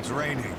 It's raining.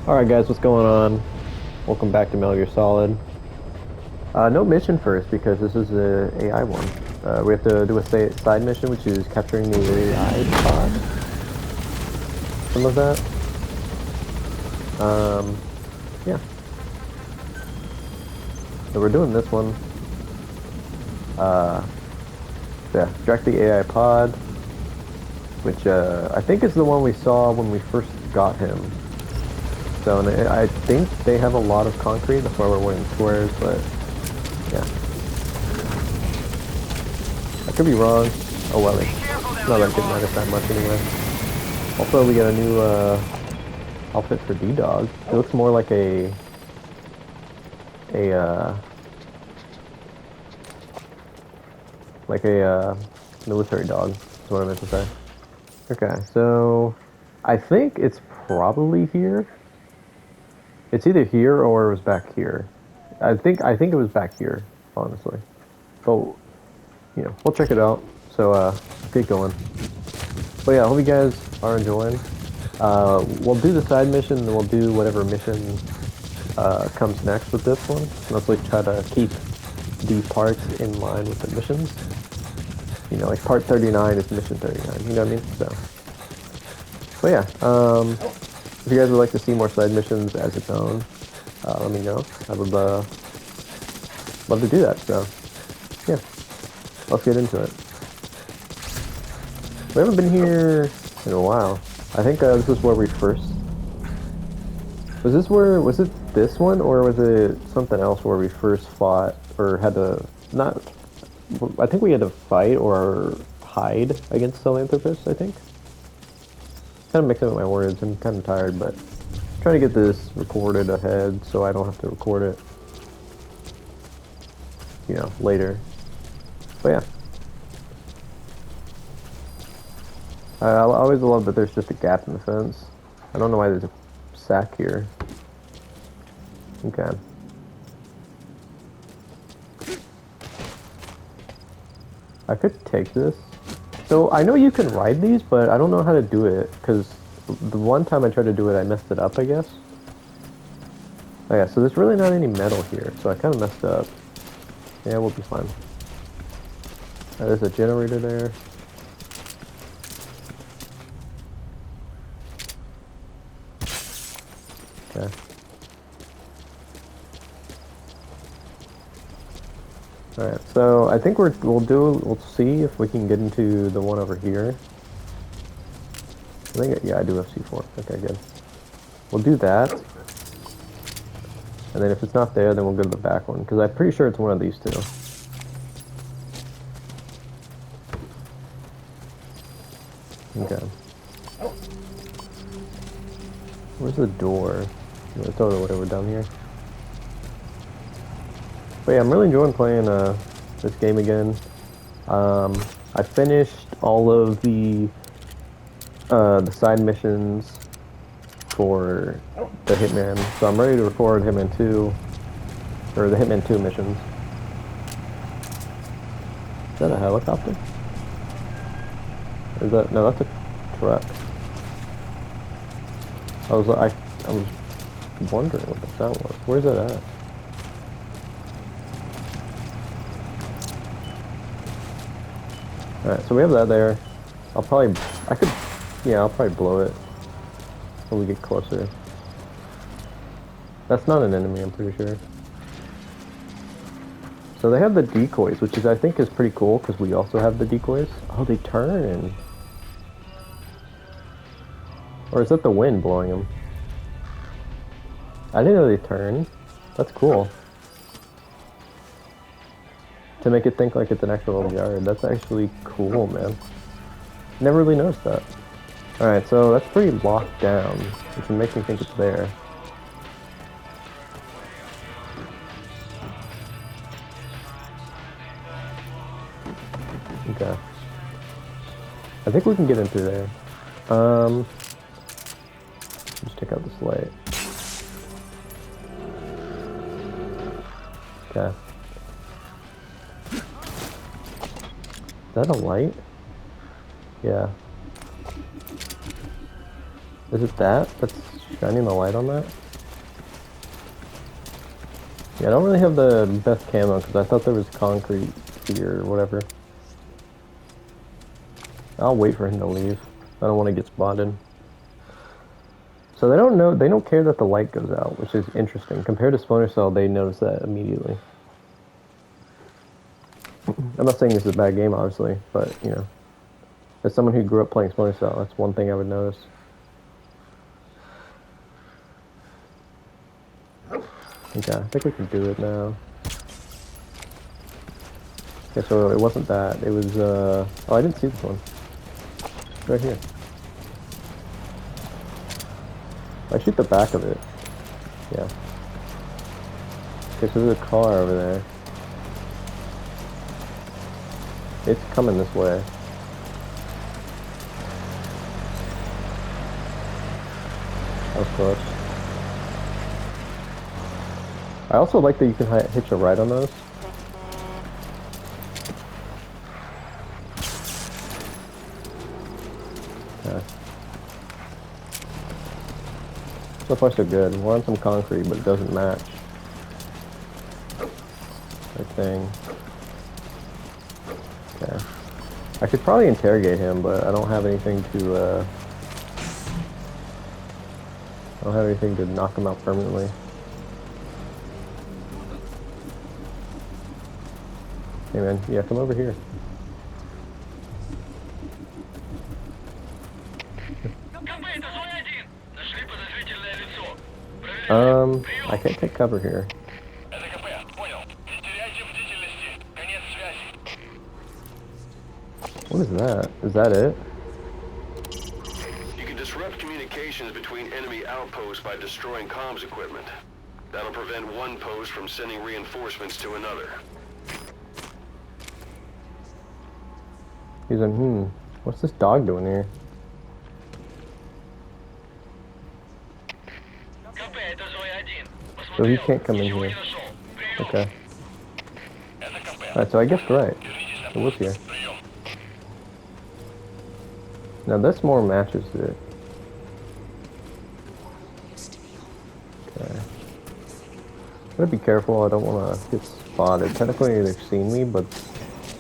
Alright guys, what's going on? Welcome back to Metal Gear Solid. No mission first because this is a AI one. We have to do a side mission, which is capturing the AI pod. Some of that. Yeah. So we're doing this one. Yeah, direct the AI pod, which I think is the one we saw when we first got him. So and I think they have a lot of concrete, that's why we're wearing squares, but yeah. I could be wrong. Oh well, it's not like it matters that much anyway. Also, we got a new outfit for D-Dog. It looks more like a military dog, is what I meant to say. Okay, so I think it's probably here. It's either here or it was back here. I think it was back here, honestly. But you know, we'll check it out. So get going. But yeah, I hope you guys are enjoying. We'll do the side mission, and we'll do whatever mission comes next with this one. Mostly try to keep the parts in line with the missions. You know, like part 39 is mission 39. You know what I mean? So yeah. If you guys would like to see more side missions as its own, let me know. I would love to do that, so yeah. Let's get into it. We haven't been here in a while. I think this is where we first... Was it this one, or was it something else where we first fought, or had to... Not... I think we had to fight or hide against Philanthropist, I think. Kind of mixing up my words. I'm kind of tired, but trying to get this recorded ahead so I don't have to record it, you know, later. But yeah. I always love that there's just a gap in the fence. I don't know why there's a sack here. Okay. I could take this. So I know you can ride these, but I don't know how to do it, because the one time I tried to do it, I messed it up, I guess. Oh yeah, so there's really not any metal here, so I kind of messed up. Yeah, we'll be fine. There's a generator there. Okay. Alright, so I think we'll see if we can get into the one over here. I think, yeah, I do have C4. Okay, good. We'll do that. And then if it's not there, then we'll go to the back one, because I'm pretty sure it's one of these two. Okay. Where's the door? It's totally whatever down here. But yeah, I'm really enjoying playing this game again. I finished all of the side missions for the Hitman, so I'm ready to record Hitman 2, or the Hitman 2 missions. Is that a helicopter? Is that, no, that's a truck. I was wondering what the sound was. Where's it at? Alright, so we have that there. I'll probably blow it when we get closer. That's not an enemy, I'm pretty sure. So they have the decoys, which I think is pretty cool, because we also have the decoys. Oh, they turn. Or is that the wind blowing them? I didn't know they turn. That's cool. To make it think like it's an actual yard. That's actually cool, man. Never really noticed that. Alright, so that's pretty locked down, which makes me think it's there. Okay. I think we can get in through there. Just take out this light. Okay. Is that a light? Yeah. Is it that? That's shining the light on that? Yeah, I don't really have the best camo because I thought there was concrete here or whatever. I'll wait for him to leave. I don't want to get spotted. So they don't care that the light goes out, which is interesting. Compared to Splinter Cell, they notice that immediately. I'm not saying this is a bad game, obviously, but, you know, as someone who grew up playing Splinter Cell, that's one thing I would notice. Okay, I think we can do it now. Okay, so it wasn't that. It was, oh, I didn't see this one. It's right here. I shoot the back of it. Yeah. Okay, so there's a car over there. It's coming this way. That was close. I also like that you can hitch a ride on those. Okay. So far so good. We're on some concrete, but it doesn't match. That thing. Okay. I could probably interrogate him, but I don't have anything to, I don't have anything to knock him out permanently. Hey man, yeah, come over here. I can't take cover here. What is that? Is that it? You can disrupt communication communications between enemy outposts by destroying comms equipment. That'll prevent one post from sending reinforcements to another. He's like, what's this dog doing here? So he can't come in here. Okay. Alright, so I guessed right. It was here. Now this more matches it. Okay. Gotta be careful, I don't want to get spotted. Technically they've seen me, but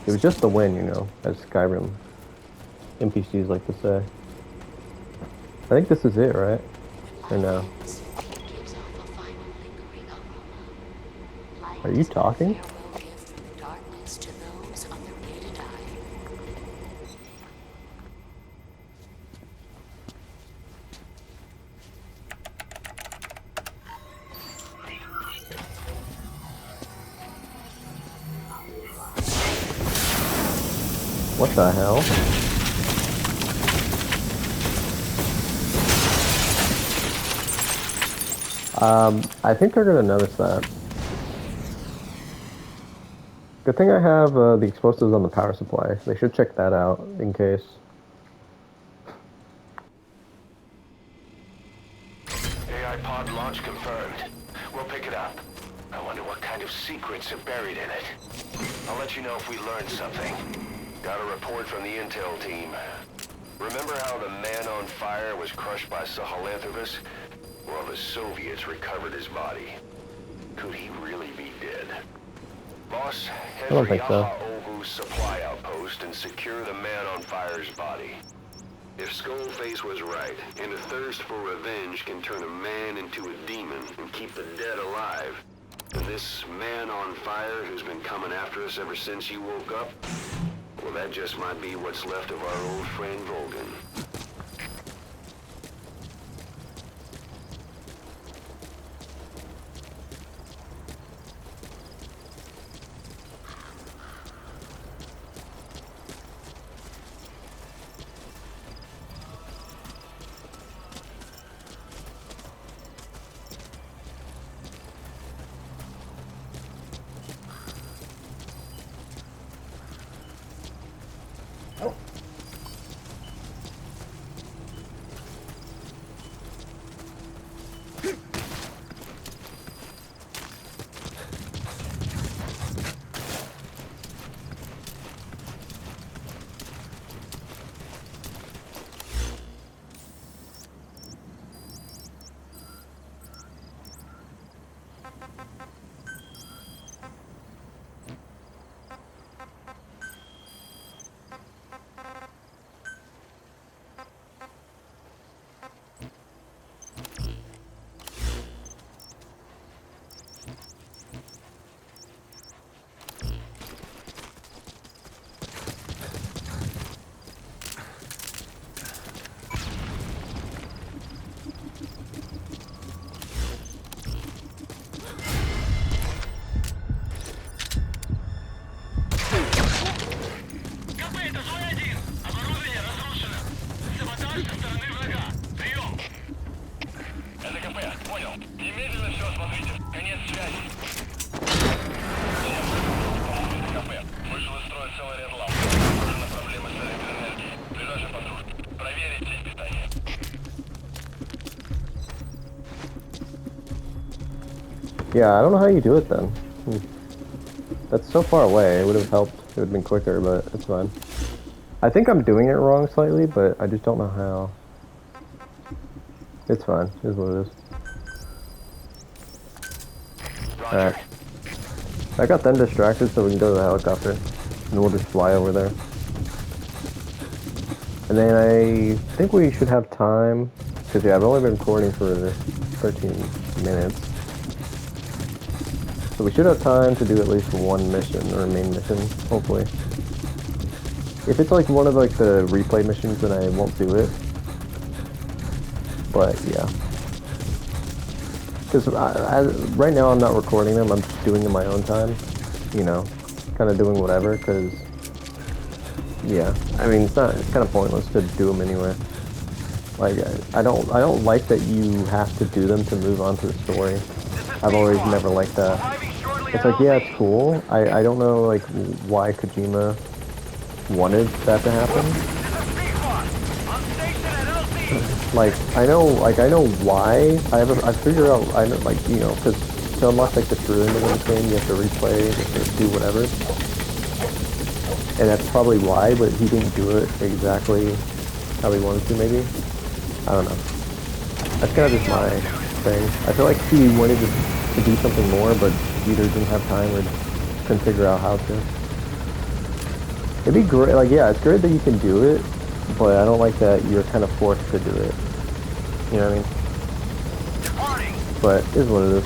it was just the win, you know, as Skyrim NPCs like to say. I think this is it, right? Or no? Are you talking? What the hell? I think they're gonna notice that. Good thing I have the explosives on the power supply. They should check that out in case. AI pod launch confirmed. We'll pick it up. I wonder what kind of secrets are buried in it. I'll let you know if we learn something. Got a report from the intel team. Remember how the man on fire was crushed by Sahelanthropus? Well, the Soviets recovered his body. Could he really be dead? Boss, head for Yaha Ovu's supply outpost and secure the man on fire's body. If Skullface was right, and a thirst for revenge can turn a man into a demon and keep the dead alive, then this man on fire who's been coming after us ever since you woke up, well, that just might be what's left of our old friend Volgan. Yeah, I don't know how you do it then. That's so far away. It would have helped. It would have been quicker, but it's fine. I think I'm doing it wrong slightly, but I just don't know how. It's fine. It is what it is. Alright. I got them distracted so we can go to the helicopter. And we'll just fly over there. And then I think we should have time, because yeah, I've only been recording for 13 minutes. So we should have time to do at least one mission, or a main mission, hopefully. If it's like one of like the replay missions, then I won't do it. But yeah. Because right now I'm not recording them, I'm just doing them my own time. You know, kind of doing whatever, because yeah, I mean, it's kind of pointless to do them anyway. Like, I don't like that you have to do them to move on to the story. I've always never liked that. It's like, yeah, it's cool. I don't know, like, why Kojima wanted that to happen. I know why. I figured out, I know, like, you know, because to unlock, like, the true end of the game, you have to replay, you have to do whatever. And that's probably why, but he didn't do it exactly how he wanted to, maybe. I don't know. That's kind of just my thing. I feel like he wanted to do something more, but either didn't have time or couldn't figure out how to. It'd be great, like, yeah, it's great that you can do it, but I don't like that you're kind of forced to do it. You know what I mean? But it is what it is.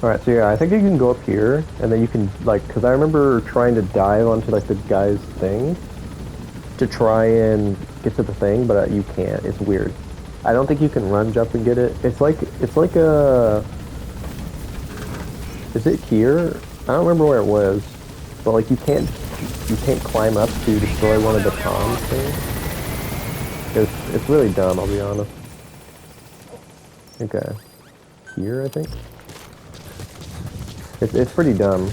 Alright, so yeah, I think you can go up here, and then you can, like, because I remember trying to dive onto, like, the guy's thing to try and get to the thing, but you can't. It's weird. I don't think you can run, jump, and get it. It's like a... Is it here? I don't remember where it was, but, like, you can't climb up to destroy one of the toms things. It's really dumb, I'll be honest. Okay. Here, I think? It's pretty dumb.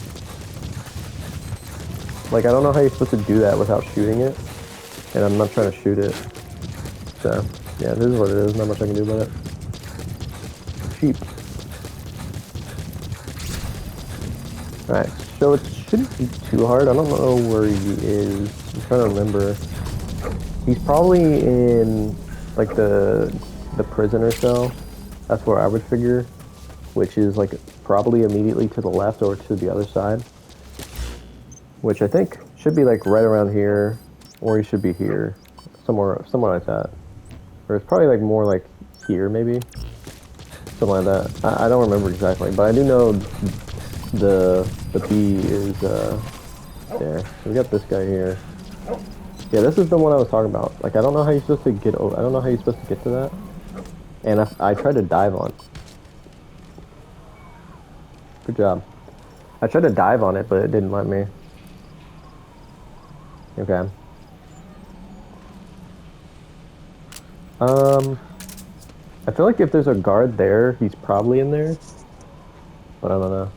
Like, I don't know how you're supposed to do that without shooting it, and I'm not trying to shoot it. So, yeah, this is what it is. Not much I can do about it. Sheep. Alright, so it shouldn't be too hard. I don't know where he is. I'm trying to remember. He's probably in, like, the prisoner cell. That's where I would figure, which is, like, probably immediately to the left or to the other side, which I think should be like right around here, or he should be here, somewhere like that, or it's probably like more like here, maybe something like that. I don't remember exactly, but I do know the B is there. We got this guy here. Yeah, this is the one I was talking about. Like, I don't know how you're supposed to get over. I don't know how you're supposed to get to that, and I tried to dive on. Good job. I tried to dive on it, but it didn't let me. Okay. I feel like if there's a guard there, he's probably in there. But I don't know.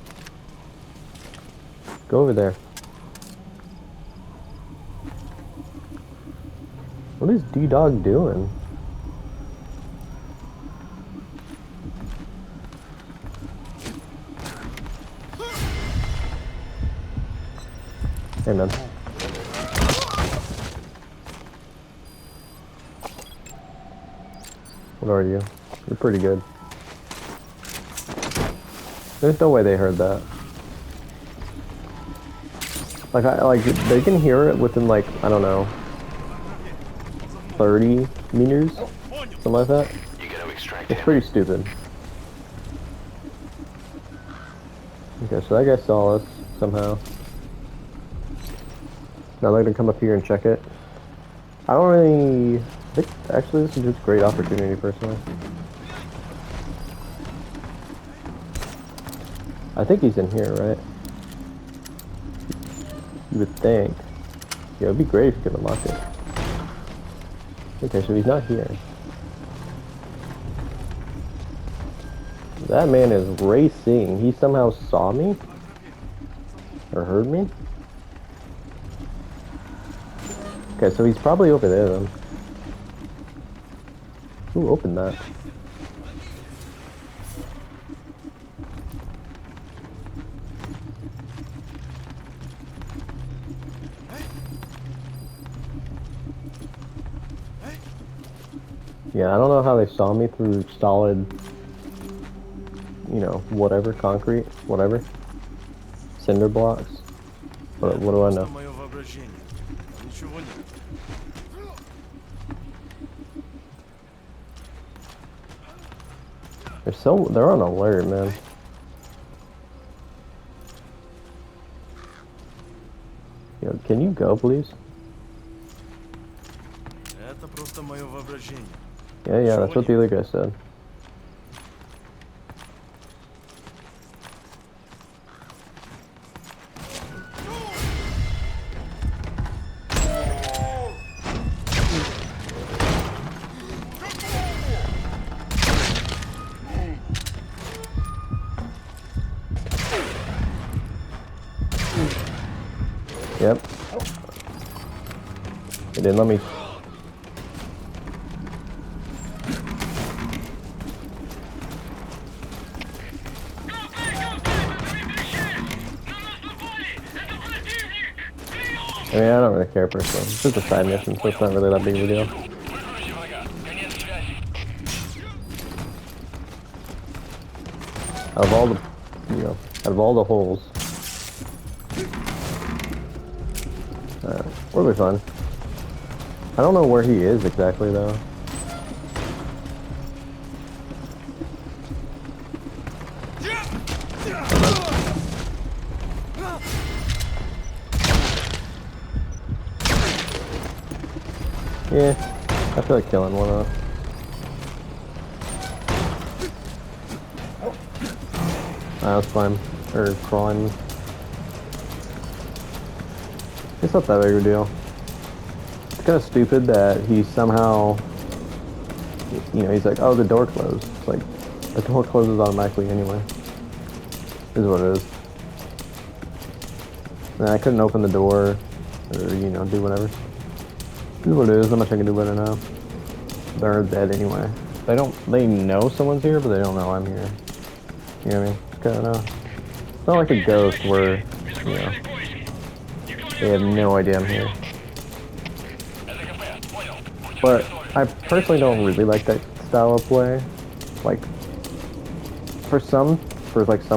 Go over there. What is D-Dog doing? Hey, man. What are you? You're pretty good. There's no way they heard that. Like they can hear it within, like, I don't know, 30 meters, something like that. It's pretty stupid. Okay, so that guy saw us somehow. Now they're gonna come up here and check it. I don't really think, actually, this is just a great opportunity, personally. I think he's in here, right? You would think. Yeah, it'd be great if you could unlock it. Okay, so he's not here. That man is racing. He somehow saw me? Or heard me? Okay, so he's probably over there then. Who opened that? Yeah, I don't know how they saw me through solid, you know, whatever, concrete, whatever. Cinder blocks. What do I know? Мое воображение. Ничего нет. They're on alert, man. Yo, can you go, please? Это просто мое воображение. Yeah, that's what the other guy said. Yep. It didn't let me. I mean, I don't really care personally. It's just a side mission, so it's not really that big of a deal. Out of all the, out of all the holes, we'll be fine. I don't know where he is exactly, though. Yeah, I feel like killing one of. I was fine. Or crawling. It's not that big of a deal. It's kind of stupid that he somehow, he's like, oh, the door closed. It's like, the door closes automatically anyway. Is what it is. And I couldn't open the door, or, do whatever. This is what it is. Not much I can do better now. They're dead anyway. They know someone's here, but they don't know I'm here. You know what I mean? It's kind of, it's not like a ghost where, they have no idea I'm here. But I personally don't really like that style of play. Like, for some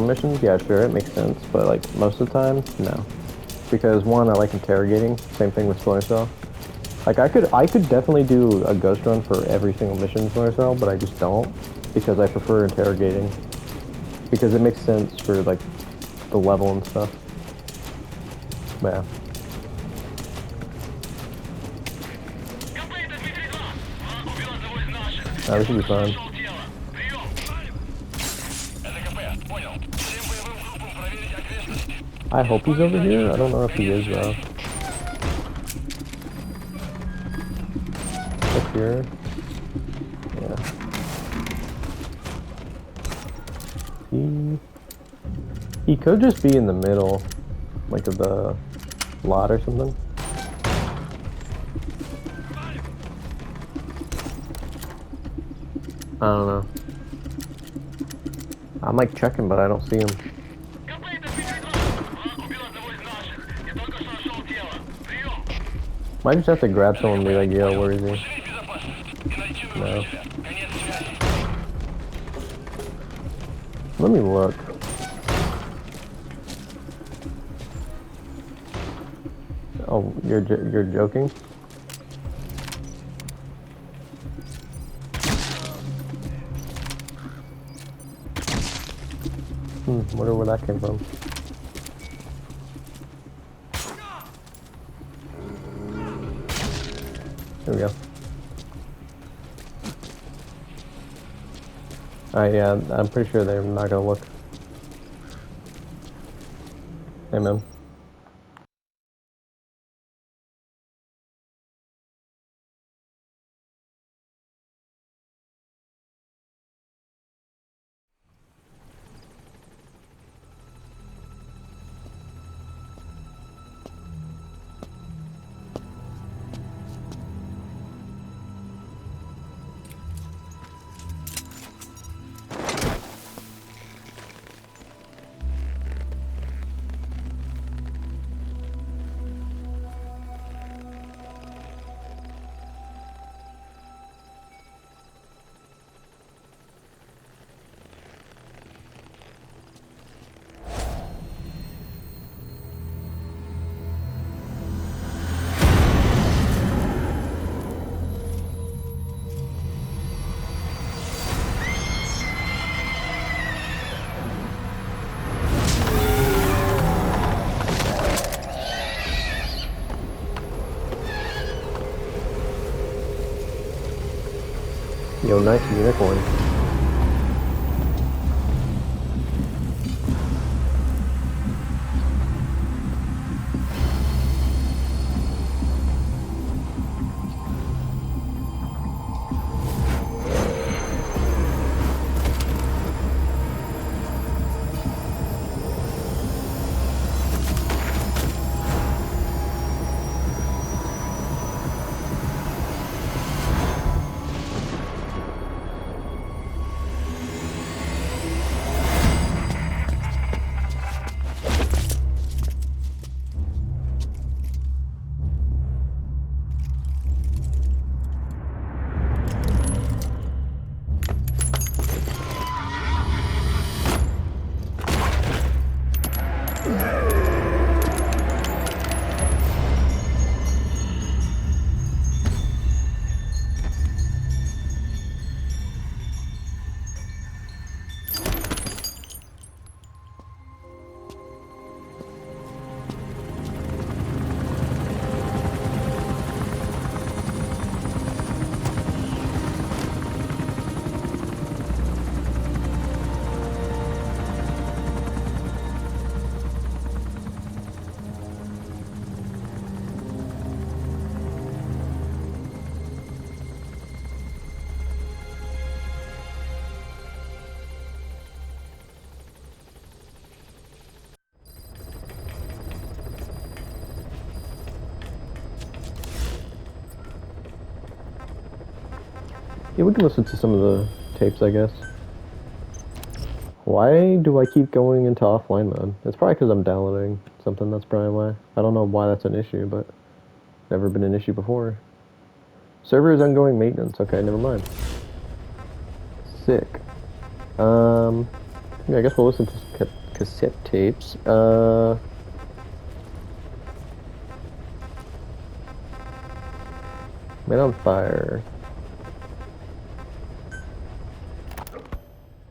missions, yeah, sure, it makes sense. But like most of the time, no. Because one, I like interrogating. Same thing with Splinter Cell. Like I could definitely do a ghost run for every single mission in Splinter Cell, but I just don't because I prefer interrogating. Because it makes sense for like the level and stuff. But yeah. This should be fun. I hope he's over here. I don't know if he is though. Up here. Yeah. He could just be in the middle, like of the lot or something. I don't know. I'm like checking, but I don't see him. Might just have to grab someone and be like, yo, where is he? No. Let me look. Oh, you're joking? Wonder where that came from. There we go. Alright, yeah, I'm pretty sure they're not gonna look. Amen. Yo, nice unicorn. Yeah, we can listen to some of the tapes, I guess. Why do I keep going into offline mode? It's probably because I'm downloading something, that's probably why. I don't know why that's an issue, but never been an issue before. Server is ongoing maintenance. Okay, never mind. Sick. Yeah, I guess we'll listen to cassette tapes. Man on Fire.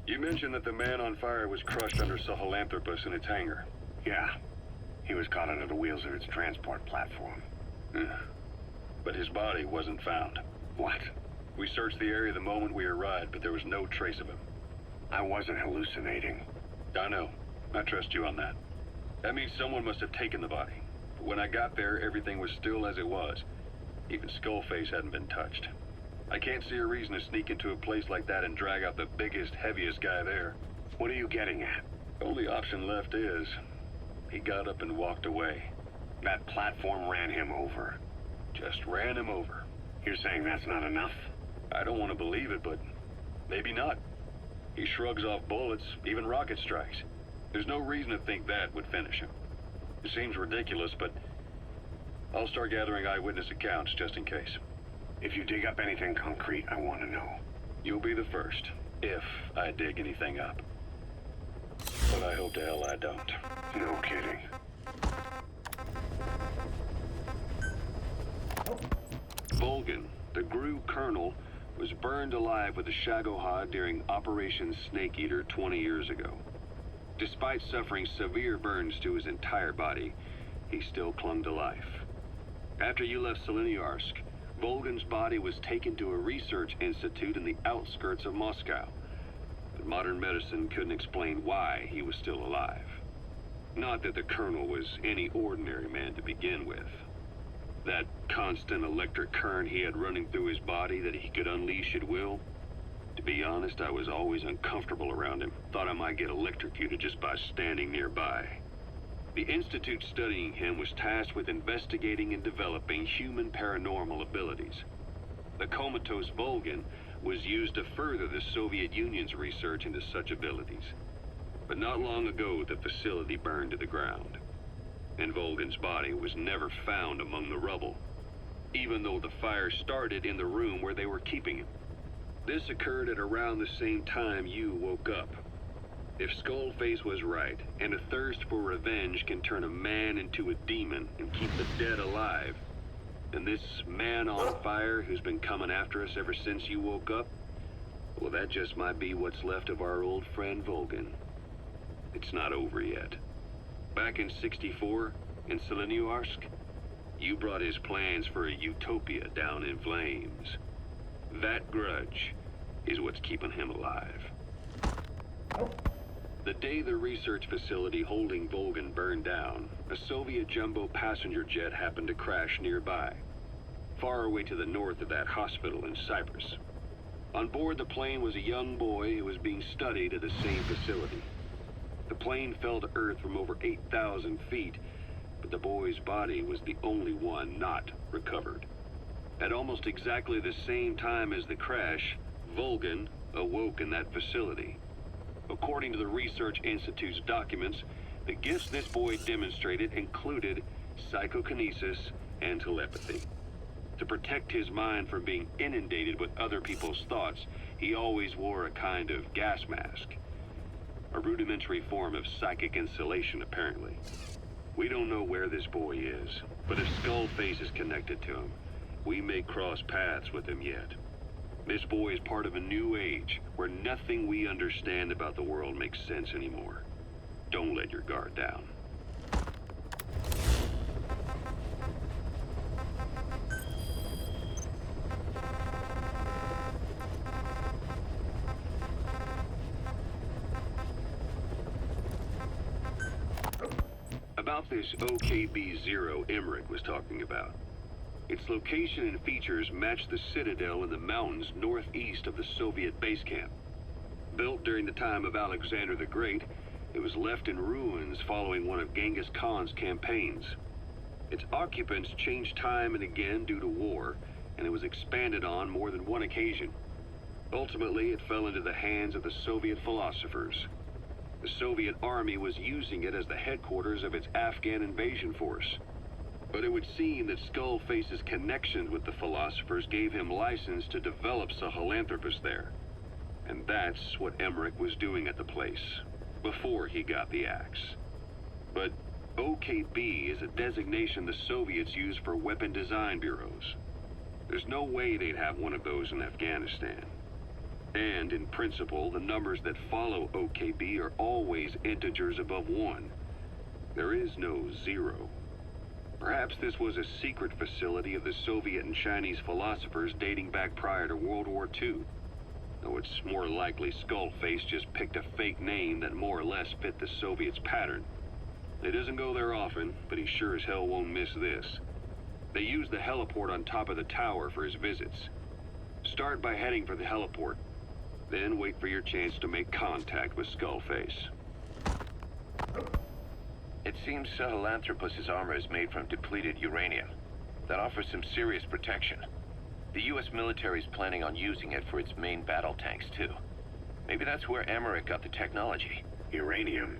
You mentioned that the Man on Fire was crushed under Sahelanthropus in its hangar. Yeah. He was caught under the wheels of its transport platform. But his body wasn't found. What? We searched the area the moment we arrived, but there was no trace of him. I wasn't hallucinating. I know. I trust you on that. That means someone must have taken the body. But when I got there, everything was still as it was. Even Skullface hadn't been touched. I can't see a reason to sneak into a place like that and drag out the biggest, heaviest guy there. What are you getting at? Only option left is... he got up and walked away. That platform ran him over. Just ran him over. You're saying that's not enough? I don't want to believe it, but maybe not. He shrugs off bullets, even rocket strikes. There's no reason to think that would finish him. It seems ridiculous, but I'll start gathering eyewitness accounts just in case. If you dig up anything concrete, I want to know. You'll be the first, if I dig anything up. But I hope to hell I don't. No kidding. Volgan, the GRU colonel, was burned alive with a Shagohod during Operation Snake Eater 20 years ago. Despite suffering severe burns to his entire body, he still clung to life. After you left Seleniarsk, Volgan's body was taken to a research institute in the outskirts of Moscow. But modern medicine couldn't explain why he was still alive. Not that the colonel was any ordinary man to begin with. That constant electric current he had running through his body that he could unleash at will. To be honest, I was always uncomfortable around him. Thought I might get electrocuted just by standing nearby. The institute studying him was tasked with investigating and developing human paranormal abilities. The comatose Volgan was used to further the Soviet Union's research into such abilities. But not long ago, the facility burned to the ground. And Volgan's body was never found among the rubble, even though the fire started in the room where they were keeping him. This occurred at around the same time you woke up. If Skullface was right, and a thirst for revenge can turn a man into a demon and keep the dead alive, then this man on fire who's been coming after us ever since you woke up, well, that just might be what's left of our old friend Volgan. It's not over yet. Back in '64, in Seleniarsk, you brought his plans for a utopia down in flames. That grudge is what's keeping him alive. The day the research facility holding Volgan burned down, a Soviet jumbo passenger jet happened to crash nearby, far away to the north of that hospital in Cyprus. On board the plane was a young boy who was being studied at the same facility. The plane fell to Earth from over 8,000 feet, but the boy's body was the only one not recovered. At almost exactly the same time as the crash, Volgan awoke in that facility. According to the Research Institute's documents, the gifts this boy demonstrated included psychokinesis and telepathy. To protect his mind from being inundated with other people's thoughts, he always wore a kind of gas mask. A rudimentary form of psychic insulation, apparently. We don't know where this boy is, but if Skullface is connected to him, we may cross paths with him yet. This boy is part of a new age, where nothing we understand about the world makes sense anymore. Don't let your guard down. About this OKB-0 Emmerich was talking about. Its location and features match the citadel in the mountains northeast of the Soviet base camp. Built during the time of Alexander the Great, it was left in ruins following one of Genghis Khan's campaigns. Its occupants changed time and again due to war, and it was expanded on more than one occasion. Ultimately, it fell into the hands of the Soviet philosophers. The Soviet army was using it as the headquarters of its Afghan invasion force. But it would seem that Skullface's connections with the philosophers gave him license to develop Sahelanthropus there. And that's what Emmerich was doing at the place, before he got the axe. But OKB is a designation the Soviets use for weapon design bureaus. There's no way they'd have one of those in Afghanistan. And in principle, the numbers that follow OKB are always integers above 1. There is no 0. Perhaps this was a secret facility of the Soviet and Chinese philosophers dating back prior to World War II. Though it's more likely Skullface just picked a fake name that more or less fit the Soviets' pattern. He doesn't go there often, but he sure as hell won't miss this. They use the heliport on top of the tower for his visits. Start by heading for the heliport. Then wait for your chance to make contact with Skullface. It seems Sahelanthropus' armor is made from depleted uranium. That offers some serious protection. The U.S. military is planning on using it for its main battle tanks, too. Maybe that's where Emmerich got the technology. Uranium.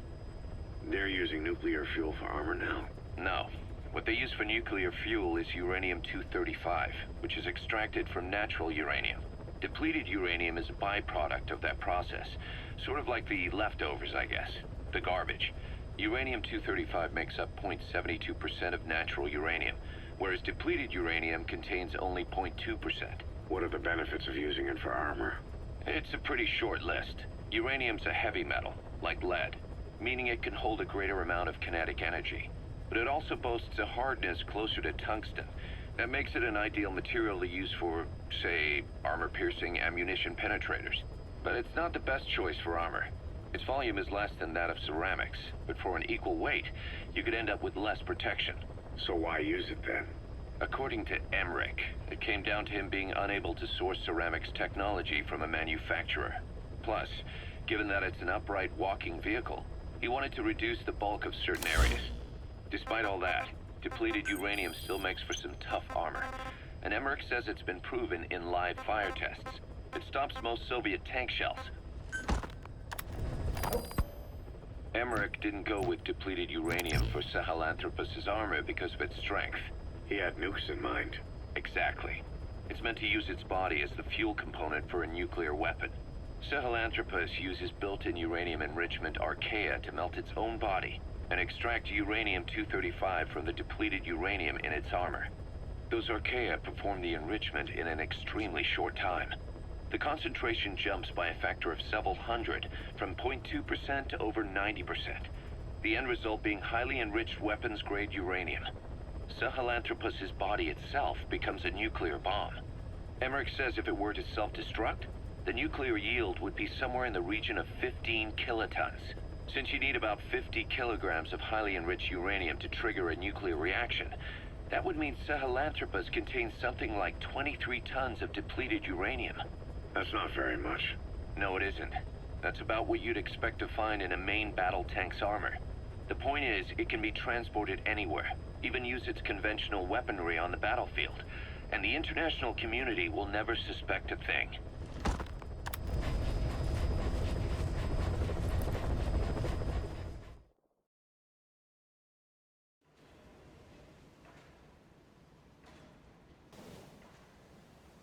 They're using nuclear fuel for armor now? No. What they use for nuclear fuel is uranium-235, which is extracted from natural uranium. Depleted uranium is a byproduct of that process. Sort of like the leftovers, I guess. The garbage. Uranium-235 makes up 0.72% of natural uranium, whereas depleted uranium contains only 0.2%. What are the benefits of using it for armor? It's a pretty short list. Uranium's a heavy metal, like lead, meaning it can hold a greater amount of kinetic energy. But it also boasts a hardness closer to tungsten. That makes it an ideal material to use for, say, armor-piercing ammunition penetrators. But it's not the best choice for armor. Its volume is less than that of ceramics, but for an equal weight, you could end up with less protection. So why use it then? According to Emmerich, it came down to him being unable to source ceramics technology from a manufacturer. Plus, given that it's an upright walking vehicle, he wanted to reduce the bulk of certain areas. Despite all that, depleted uranium still makes for some tough armor, and Emmerich says it's been proven in live fire tests. It stops most Soviet tank shells. Emmerich didn't go with depleted uranium for Sahelanthropus' armor because of its strength. He had nukes in mind. Exactly. It's meant to use its body as the fuel component for a nuclear weapon. Sahelanthropus uses built-in uranium enrichment archaea to melt its own body and extract uranium-235 from the depleted uranium in its armor. Those archaea perform the enrichment in an extremely short time. The concentration jumps by a factor of several hundred, from 0.2% to over 90%. The end result being highly enriched weapons-grade uranium. Sahelanthropus' body itself becomes a nuclear bomb. Emmerich says if it were to self-destruct, the nuclear yield would be somewhere in the region of 15 kilotons. Since you need about 50 kilograms of highly enriched uranium to trigger a nuclear reaction, that would mean Sahelanthropus contains something like 23 tons of depleted uranium. That's not very much. No, it isn't. That's about what you'd expect to find in a main battle tank's armor. The point is, it can be transported anywhere, even use its conventional weaponry on the battlefield, and the international community will never suspect a thing.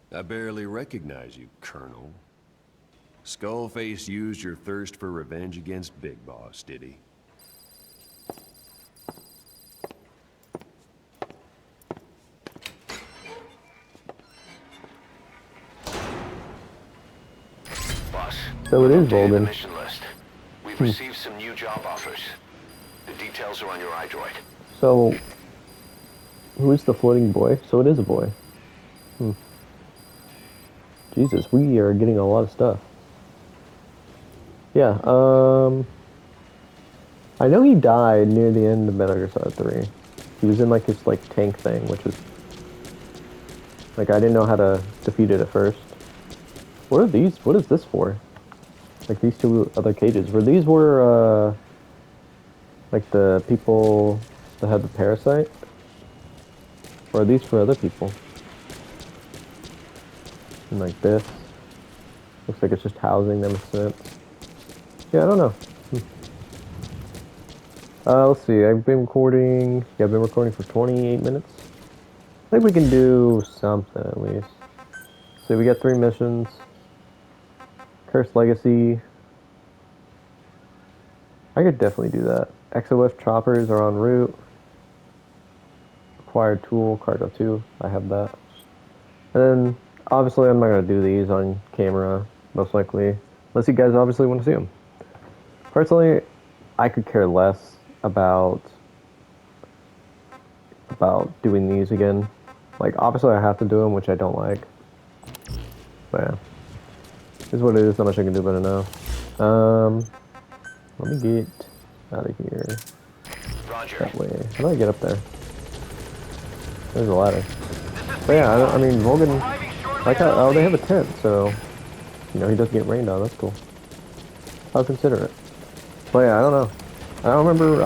I barely recognize you, Colonel. Skullface used your thirst for revenge against Big Boss, did he? Boss. So it is updated the Volgan. mission list. We've received some new job offers. The details are on your iDroid. So, who is the floating boy? So it is a boy. Jesus, we are getting a lot of stuff. Yeah, I know he died near the end of Metal Gear Solid 3. He was in like this like tank thing, which is like I didn't know how to defeat it at first. What are these? What is this for? Like these two other cages. These were like the people that had the parasite? Or are these for other people? And like this. Looks like it's just housing them in a sense. Yeah, I don't know. Let's see, I've been recording for 28 minutes. I think we can do something at least. So we got 3 missions. Cursed Legacy. I could definitely do that. XOF choppers are en route. Acquired tool, cargo 2. I have that. And then, obviously, I'm not going to do these on camera, most likely. Unless you guys obviously want to see them. Personally, I could care less about doing these again. Like, obviously I have to do them, which I don't like. But yeah. This is what it is, not much I can do about it now. Let me get out of here. Roger. That way. How do I get up there? There's a ladder. But yeah, I mean, Volgan, like how, oh, they have a tent, so, you know, he doesn't get rained on, that's cool. I'll consider it. But yeah, I don't know. I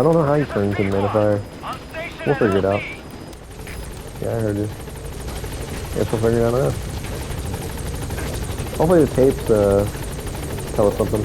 don't know how you turn into Manifier. We'll figure it out. Yeah, I heard you. Guess we'll figure it out now. Hopefully the tapes, tell us something.